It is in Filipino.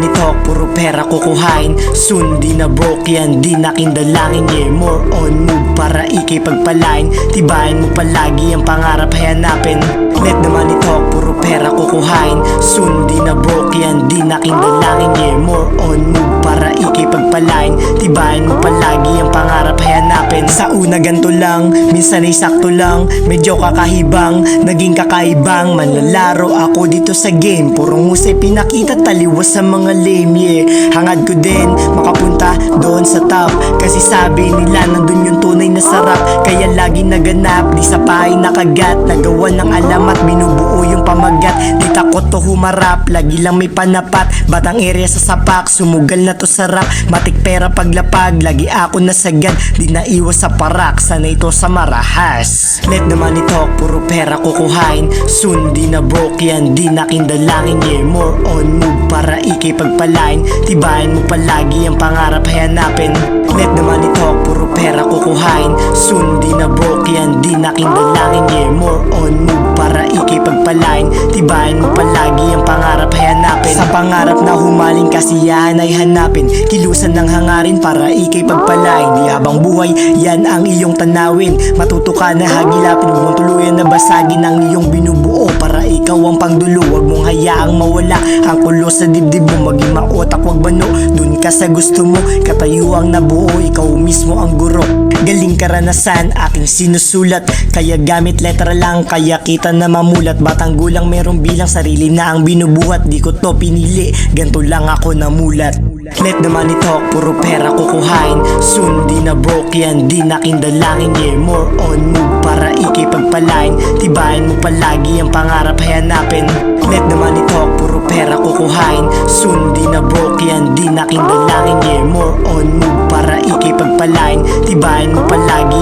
money talk, puro pera kukuhain. Soon di na broke yan, di na kindalangin. Yeah, more on move para ikay pagpalain. Tibayan mo palagi ang pangarap hayanapin. Let the money talk, puro pera kukuhain. Soon di na broke yan, di na kindalangin. Yeah, more on move para ikay pagpalain. Tibayan mo palagi ang pangarap hayanapin. Sa una ganto lang, minsan ay sakto lang. Medyo kakahibang, naging kakaibang. Manlalaro ako dito sa game, purong husay pinakita, taliwas sa mga lame. Yeah, hangad ko din makapunta doon sa top, kasi sabi nila nandun yung tunay na sarap. Kaya lagi naganap, di sa pahay nakagat. Nagawa ng alamat, binubuo yung pamagat. Di takot to humarap, lagi lang may panapat. Batang area sa sapak, sumugal na to sarap. Matik pera paglapag, lagi ako nasagad. Di naiwas sa parak, sana ito sa marahas. Let the money talk, puro pera kukuhain. Soon di na broke yan, di na kindalangin. Yeah, more on move para ikay pagpalain. Tibayan mo palagi ang pangarap hayanapin. Let the money talk, puro pera kukuhain. Soon di na broke yan, di na kindalangin. Yeah, more on move para ikay pagpalain. Tibayan mo palagi ang pangarap hayanapin. Sa pangarap na humaling kasiyahan ay hanapin. Kilusan ng hangarin para ikay pagpalain. Di habang buhay, yan ang iyong tanawin. Matuto ka na hagilapin, huwag mong tuluyan na basagin ang iyong binubuo para ikaw ang pangdulo. Huwag mong hayaang mawala ang kulo sa dibdib mo. Maging maotak, wag bano, dun ka sa gusto mo. Katayo ang nabuo, ikaw mismo ang guro. Galing karanasan, aking sinusulat. Kaya gamit letra lang, kaya kita na mamulat. Batang gulang merong bilang, sarili na ang binubuhat. Di ko to pinili, ganto lang ako namulat. Let the money talk, puro pera kukuhain. Soon di na broke yan, di na kindalangin. Yeah, more on move para ikay pagpalain. Tibayan mo palagi ang pangarap hayanapin. Let the money talk, puro pera kukuhain. Soon di na broke yan, di na kindalangin. Yeah, more on move para ikay pagpalain. Tibayan mo palagi